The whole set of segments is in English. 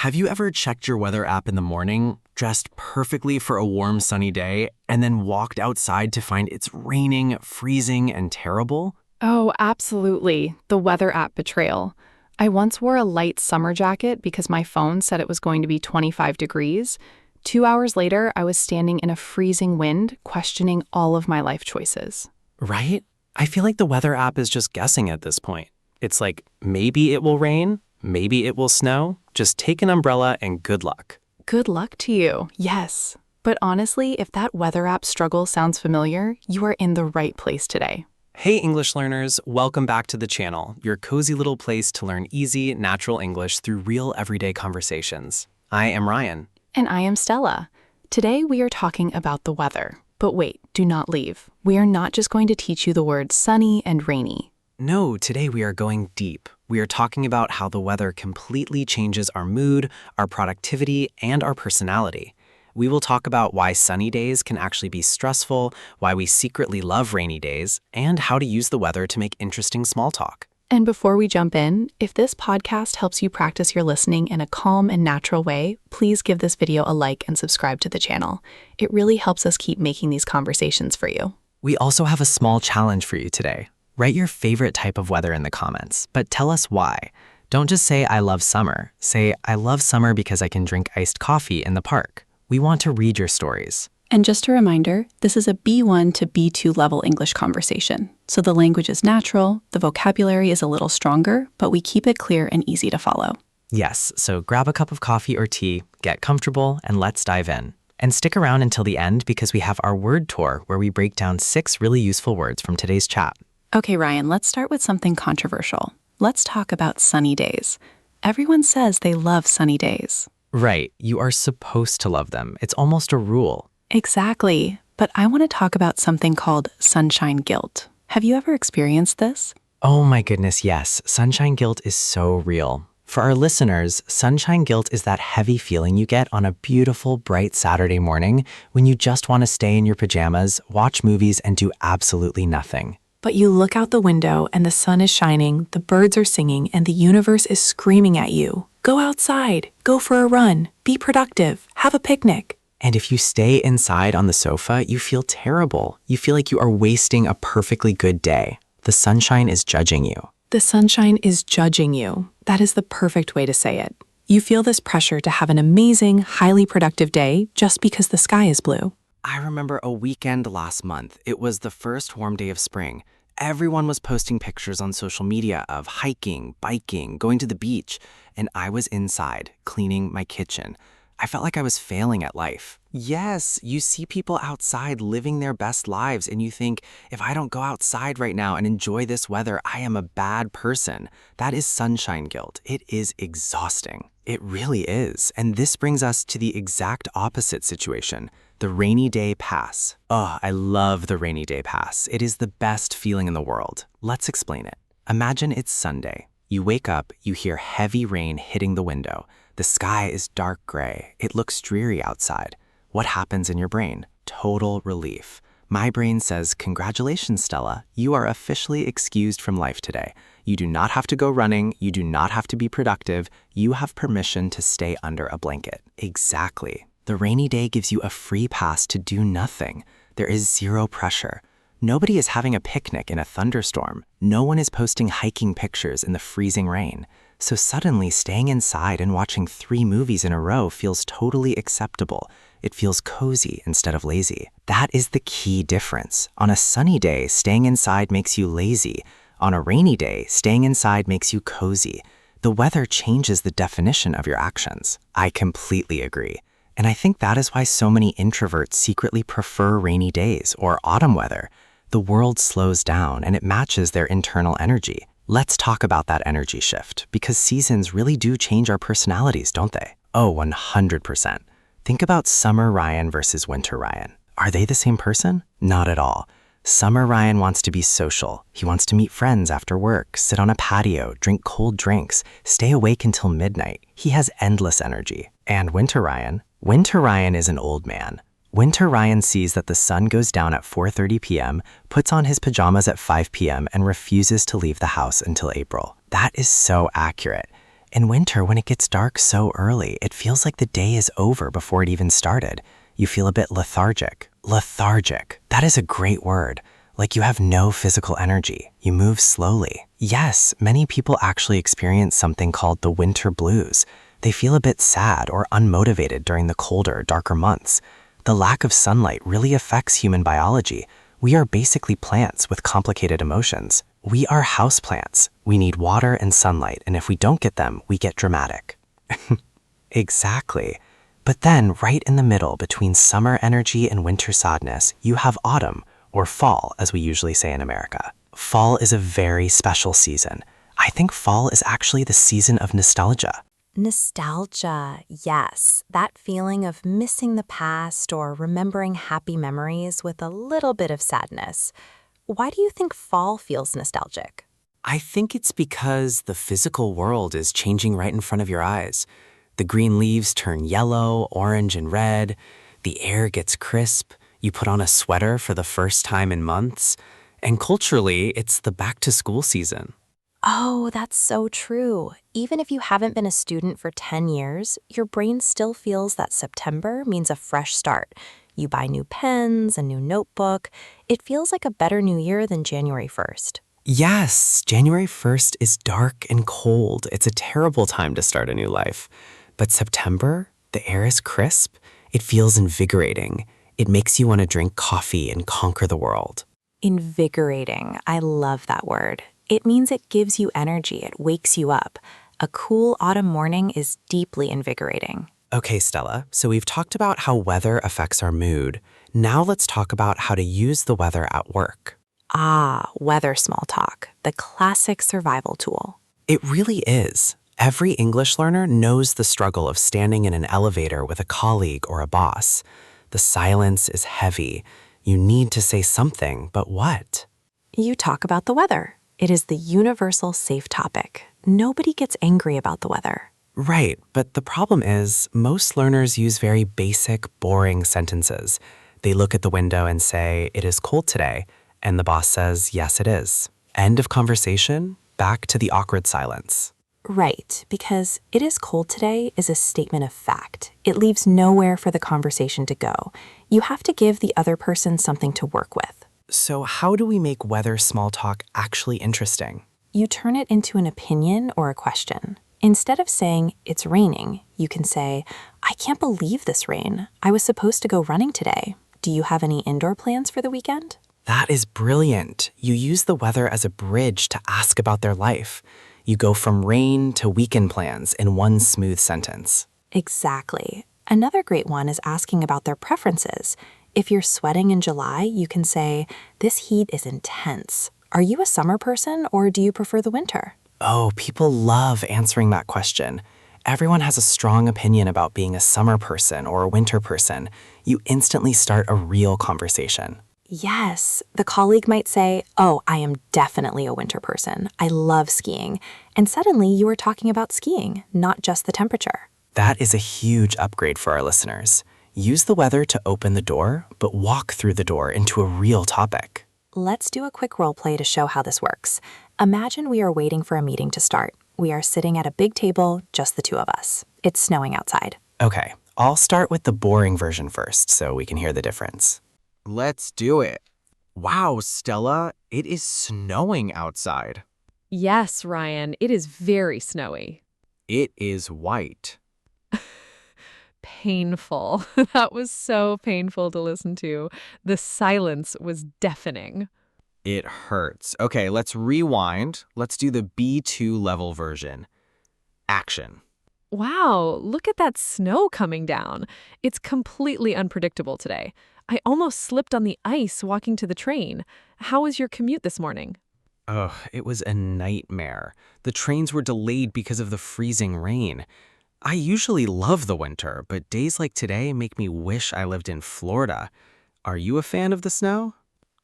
Have you ever checked your weather app in the morning, dressed perfectly for a warm, sunny day, and then walked outside to find it's raining, freezing, and terrible? Oh, absolutely. The weather app betrayal. I once wore a light summer jacket because my phone said it was going to be 25 degrees. 2 hours later, I was standing in a freezing wind, questioning all of my life choices. Right? I feel like the weather app is just guessing at this point. It's like, maybe it will rain, maybe it will snow. Just take an umbrella and good luck. Good luck to you, yes. But honestly, if that weather app struggle sounds familiar, you are in the right place today. Hey English learners, welcome back to the channel, your cozy little place to learn easy, natural English through real everyday conversations. I am Ryan. And I am Stella. Today we are talking about the weather. But wait, do not leave. We are not just going to teach you the words sunny and rainy. No, today we are going deep. We are talking about how the weather completely changes our mood, our productivity, and our personality. We will talk about why sunny days can actually be stressful, why we secretly love rainy days, and how to use the weather to make interesting small talk. And before we jump in, if this podcast helps you practice your listening in a calm and natural way, please give this video a like and subscribe to the channel. It really helps us keep making these conversations for you. We also have a small challenge for you today. Write your favorite type of weather in the comments, but tell us why. Don't just say, I love summer. Say, I love summer because I can drink iced coffee in the park. We want to read your stories. And just a reminder, this is a B1 to B2 level English conversation. So the language is natural, the vocabulary is a little stronger, but we keep it clear and easy to follow. Yes, so grab a cup of coffee or tea, get comfortable, and let's dive in. And stick around until the end because we have our word tour where we break down 6 really useful words from today's chat. Okay, Ryan, let's start with something controversial. Let's talk about sunny days. Everyone says they love sunny days. Right, you are supposed to love them. It's almost a rule. Exactly, but I want to talk about something called sunshine guilt. Have you ever experienced this? Oh my goodness, yes. Sunshine guilt is so real. For our listeners, sunshine guilt is that heavy feeling you get on a beautiful, bright Saturday morning when you just want to stay in your pajamas, watch movies, and do absolutely nothing. But you look out the window and the sun is shining, the birds are singing, and the universe is screaming at you. Go outside, go for a run, be productive, have a picnic. And if you stay inside on the sofa, you feel terrible. You feel like you are wasting a perfectly good day. The sunshine is judging you. The sunshine is judging you. That is the perfect way to say it. You feel this pressure to have an amazing, highly productive day just because the sky is blue. I remember a weekend last month. It was the first warm day of spring. Everyone was posting pictures on social media of hiking, biking, going to the beach, and I was inside, cleaning my kitchen. I felt like I was failing at life. Yes, you see people outside living their best lives, and you think, if I don't go outside right now and enjoy this weather, I am a bad person. That is sunshine guilt. It is exhausting. It really is. And this brings us to the exact opposite situation. The rainy day pass. Oh, I love the rainy day pass. It is the best feeling in the world. Let's explain it. Imagine it's Sunday. You wake up, you hear heavy rain hitting the window. The sky is dark gray. It looks dreary outside. What happens in your brain? Total relief. My brain says, congratulations, Stella. You are officially excused from life today. You do not have to go running. You do not have to be productive. You have permission to stay under a blanket. Exactly. The rainy day gives you a free pass to do nothing. There is zero pressure. Nobody is having a picnic in a thunderstorm. No one is posting hiking pictures in the freezing rain. So suddenly staying inside and watching 3 movies in a row feels totally acceptable. It feels cozy instead of lazy. That is the key difference. On a sunny day, staying inside makes you lazy. On a rainy day, staying inside makes you cozy. The weather changes the definition of your actions. I completely agree. And I think that is why so many introverts secretly prefer rainy days or autumn weather. The world slows down and it matches their internal energy. Let's talk about that energy shift, because seasons really do change our personalities, don't they? Oh, 100%. Think about summer Ryan versus winter Ryan. Are they the same person? Not at all. Summer Ryan wants to be social. He wants to meet friends after work, sit on a patio, drink cold drinks, stay awake until midnight. He has endless energy. And winter Ryan? Winter Ryan is an old man. Winter Ryan sees that the sun goes down at 4:30 p.m., puts on his pajamas at 5 p.m., and refuses to leave the house until April. That is so accurate. In winter, when it gets dark so early, it feels like the day is over before it even started. You feel a bit lethargic. Lethargic. That is a great word. Like you have no physical energy. You move slowly. Yes, many people actually experience something called the winter blues. They feel a bit sad or unmotivated during the colder, darker months. The lack of sunlight really affects human biology. We are basically plants with complicated emotions. We are houseplants. We need water and sunlight, and if we don't get them, we get dramatic. Exactly. But then, right in the middle between summer energy and winter sadness, you have autumn, or fall, as we usually say in America. Fall is a very special season. I think fall is actually the season of nostalgia. Nostalgia, yes. That feeling of missing the past or remembering happy memories with a little bit of sadness. Why do you think fall feels nostalgic? I think it's because the physical world is changing right in front of your eyes. The green leaves turn yellow, orange, and red. The air gets crisp. You put on a sweater for the first time in months. And culturally, it's the back-to-school season. Oh, that's so true. Even if you haven't been a student for 10 years, your brain still feels that September means a fresh start. You buy new pens, a new notebook. It feels like a better new year than January 1st. Yes, January 1st is dark and cold. It's a terrible time to start a new life. But September, the air is crisp. It feels invigorating. It makes you want to drink coffee and conquer the world. Invigorating. I love that word. It means it gives you energy, it wakes you up. A cool autumn morning is deeply invigorating. Okay, Stella, so we've talked about how weather affects our mood. Now let's talk about how to use the weather at work. Ah, weather small talk, the classic survival tool. It really is. Every English learner knows the struggle of standing in an elevator with a colleague or a boss. The silence is heavy. You need to say something, but what? You talk about the weather. It is the universal safe topic. Nobody gets angry about the weather. Right, but the problem is most learners use very basic, boring sentences. They look at the window and say, "It is cold today," and the boss says, "Yes, it is." End of conversation, back to the awkward silence. Right, because "it is cold today" is a statement of fact. It leaves nowhere for the conversation to go. You have to give the other person something to work with. So how do we make weather small talk actually interesting? You turn it into an opinion or a question. Instead of saying, "It's raining," you can say, "I can't believe this rain. I was supposed to go running today. Do you have any indoor plans for the weekend?" That is brilliant. You use the weather as a bridge to ask about their life. You go from rain to weekend plans in one smooth sentence. Exactly. Another great one is asking about their preferences. If you're sweating in July, you can say, "This heat is intense. Are you a summer person or do you prefer the winter?" Oh, people love answering that question. Everyone has a strong opinion about being a summer person or a winter person. You instantly start a real conversation. Yes, the colleague might say, "Oh, I am definitely a winter person. I love skiing." And suddenly you are talking about skiing, not just the temperature. That is a huge upgrade for our listeners. Use the weather to open the door, but walk through the door into a real topic. Let's do a quick role play to show how this works. Imagine we are waiting for a meeting to start. We are sitting at a big table, just the two of us. It's snowing outside. Okay, I'll start with the boring version first so we can hear the difference. Let's do it. Wow, Stella, it is snowing outside. Yes, Ryan, it is very snowy. It is white. Painful. That was so painful to listen to. The silence was deafening. It hurts. Okay, let's rewind. Let's do the B2 level version. Action. Wow, look at that snow coming down. It's completely unpredictable today. I almost slipped on the ice walking to the train. How was your commute this morning? Ugh, it was a nightmare. The trains were delayed because of the freezing rain. I usually love the winter, but days like today make me wish I lived in Florida. Are you a fan of the snow?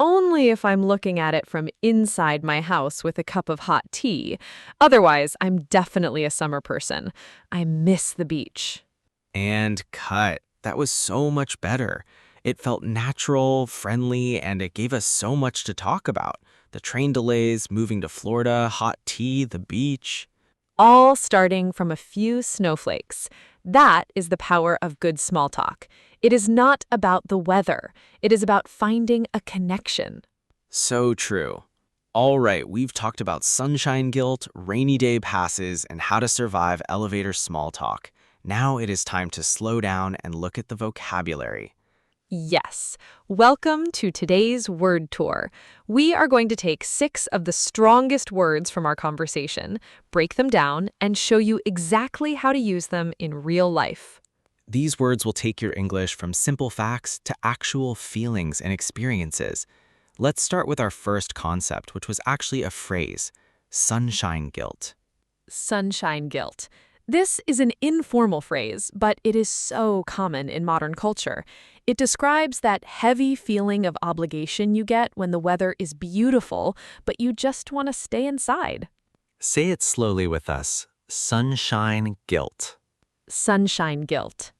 Only if I'm looking at it from inside my house with a cup of hot tea. Otherwise, I'm definitely a summer person. I miss the beach. And cut. That was so much better. It felt natural, friendly, and it gave us so much to talk about. The train delays, moving to Florida, hot tea, the beach. all starting from a few snowflakes. That is the power of good small talk. It is not about the weather. It is about finding a connection. So true. All right, we've talked about sunshine guilt, rainy day passes, and how to survive elevator small talk. Now it is time to slow down and look at the vocabulary. Yes. Welcome to today's word tour. We are going to take 6 of the strongest words from our conversation, break them down, and show you exactly how to use them in real life. These words will take your English from simple facts to actual feelings and experiences. Let's start with our first concept, which was actually a phrase, sunshine guilt. Sunshine guilt. This is an informal phrase, but it is so common in modern culture. It describes that heavy feeling of obligation you get when the weather is beautiful, but you just want to stay inside. Say it slowly with us, sunshine guilt. Sunshine guilt.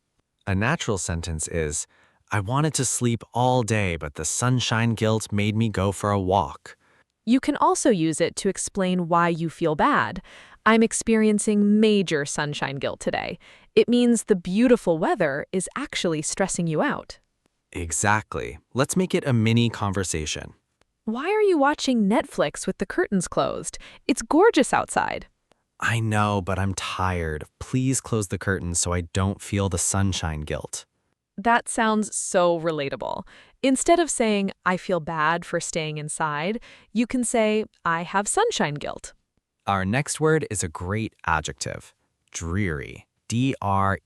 A natural sentence is, I wanted to sleep all day, but the sunshine guilt made me go for a walk. You can also use it to explain why you feel bad. I'm experiencing major sunshine guilt today. It means the beautiful weather is actually stressing you out. Exactly. Let's make it a mini conversation. Why are you watching Netflix with the curtains closed? It's gorgeous outside. I know, but I'm tired. Please close the curtains so I don't feel the sunshine guilt. That sounds so relatable. Instead of saying, I feel bad for staying inside, you can say, I have sunshine guilt. Our next word is a great adjective, dreary. D-R-E-A-R-Y.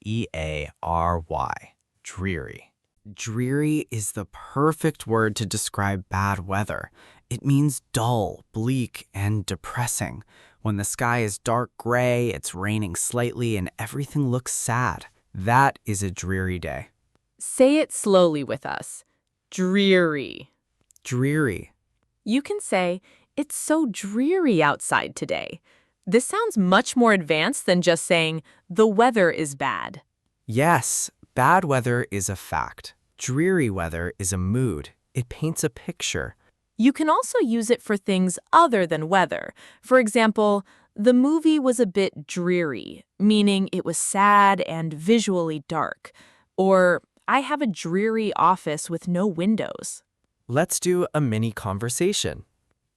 Dreary. Dreary is the perfect word to describe bad weather. It means dull, bleak, and depressing. When the sky is dark gray, it's raining slightly, and everything looks sad. That is a dreary day. Say it slowly with us. Dreary. Dreary. You can say, it's so dreary outside today. This sounds much more advanced than just saying, the weather is bad. Yes, bad weather is a fact. Dreary weather is a mood. It paints a picture. You can also use it for things other than weather. For example, the movie was a bit dreary, meaning it was sad and visually dark. Or, I have a dreary office with no windows. Let's do a mini conversation.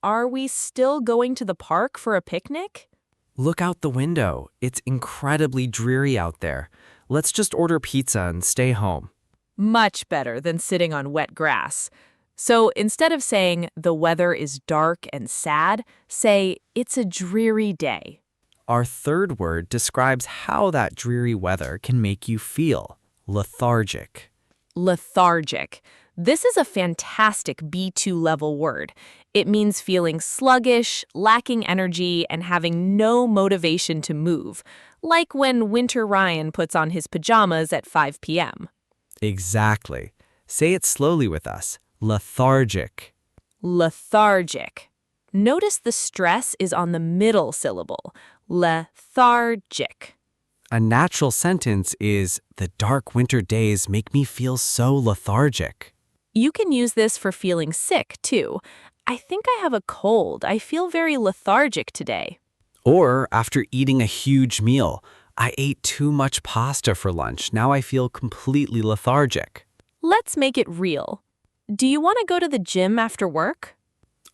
Are we still going to the park for a picnic? Look out the window. It's incredibly dreary out there. Let's just order pizza and stay home. Much better than sitting on wet grass. So instead of saying the weather is dark and sad, say it's a dreary day. Our third word describes how that dreary weather can make you feel. Lethargic. Lethargic. This is a fantastic B2 level word. It means feeling sluggish, lacking energy, and having no motivation to move, like when Winter Ryan puts on his pajamas at 5 p.m. Exactly. Say it slowly with us. Lethargic. Lethargic. Notice the stress is on the middle syllable. Lethargic. A natural sentence is, the dark winter days make me feel so lethargic. You can use this for feeling sick, too. I think I have a cold. I feel very lethargic today. Or after eating a huge meal, I ate too much pasta for lunch. Now I feel completely lethargic. Let's make it real. Do you want to go to the gym after work?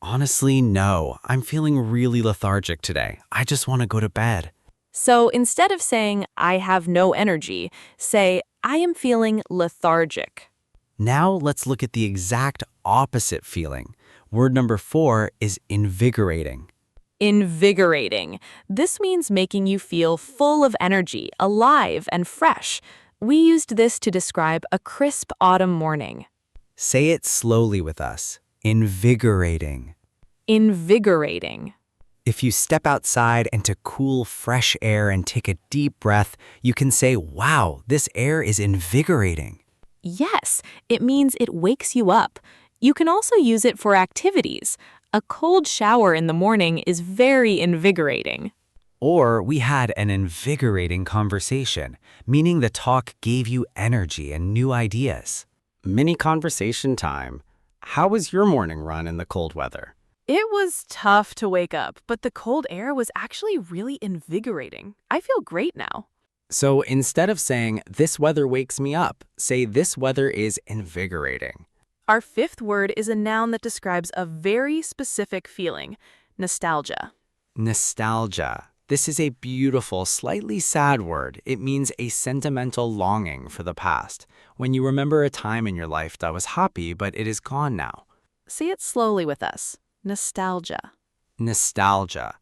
Honestly, no. I'm feeling really lethargic today. I just want to go to bed. So instead of saying, I have no energy, say, I am feeling lethargic. Now let's look at the exact opposite feeling. Word number 4 is invigorating. Invigorating. This means making you feel full of energy, alive, and fresh. We used this to describe a crisp autumn morning. Say it slowly with us. Invigorating. Invigorating. If you step outside into cool, fresh air and take a deep breath, you can say, wow, this air is invigorating. Yes, it means it wakes you up. You can also use it for activities. A cold shower in the morning is very invigorating. Or we had an invigorating conversation, meaning the talk gave you energy and new ideas. Mini conversation time. How was your morning run in the cold weather? It was tough to wake up, but the cold air was actually really invigorating. I feel great now. So instead of saying, this weather wakes me up, say, this weather is invigorating. Our fifth word is a noun that describes a very specific feeling, nostalgia. Nostalgia. This is a beautiful, slightly sad word. It means a sentimental longing for the past, when you remember a time in your life that was happy, but it is gone now. Say it slowly with us. Nostalgia. Nostalgia.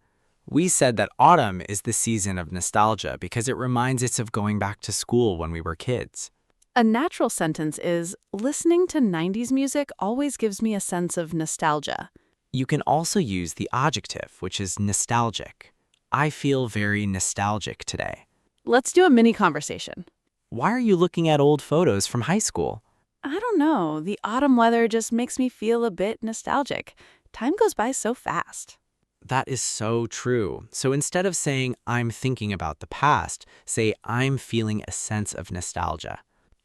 We said that autumn is the season of nostalgia because it reminds us of going back to school when we were kids. A natural sentence is, listening to 90s music always gives me a sense of nostalgia. You can also use the adjective, which is nostalgic. I feel very nostalgic today. Let's do a mini conversation. Why are you looking at old photos from high school? I don't know, the autumn weather just makes me feel a bit nostalgic. Time goes by so fast. That is so true. So instead of saying, I'm thinking about the past, say, I'm feeling a sense of nostalgia.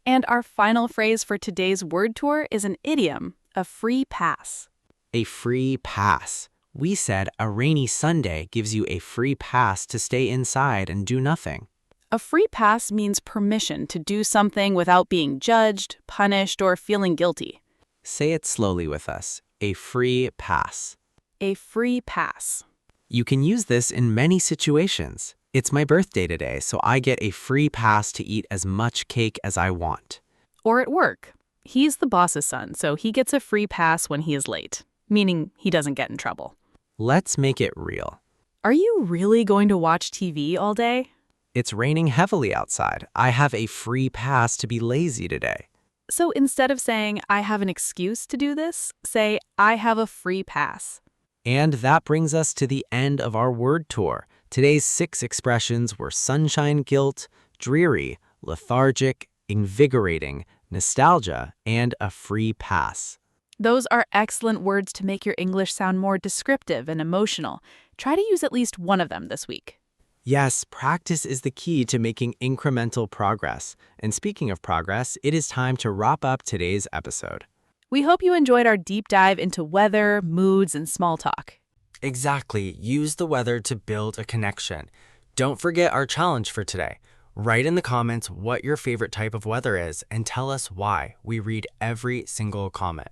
And our final phrase for today's word tour is an idiom, a free pass. A free pass. We said a rainy Sunday gives you a free pass to stay inside and do nothing. A free pass means permission to do something without being judged, punished, or feeling guilty. Say it slowly with us. A free pass. A free pass. You can use this in many situations. It's my birthday today, so I get a free pass to eat as much cake as I want. Or at work. He's the boss's son, so he gets a free pass when he is late, meaning he doesn't get in trouble. Let's make it real. Are you really going to watch TV all day? It's raining heavily outside. I have a free pass to be lazy today. So instead of saying, I have an excuse to do this, say, I have a free pass. And that brings us to the end of our word tour. Today's 6 expressions were sunshine guilt, dreary, lethargic, invigorating, nostalgia, and a free pass. Those are excellent words to make your English sound more descriptive and emotional. Try to use at least one of them this week. Yes, practice is the key to making incremental progress. And speaking of progress, it is time to wrap up today's episode. We hope you enjoyed our deep dive into weather, moods, and small talk. Exactly. Use the weather to build a connection. Don't forget our challenge for today. Write in the comments what your favorite type of weather is and tell us why. We read every single comment.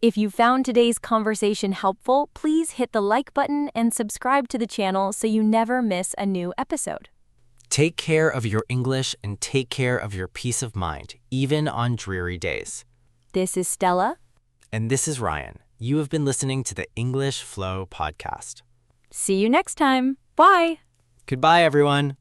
If you found today's conversation helpful, please hit the like button and subscribe to the channel so you never miss a new episode. Take care of your English and take care of your peace of mind, even on dreary days. This is Stella. And this is Ryan. You have been listening to the English Flow podcast. See you next time. Bye. Goodbye, everyone.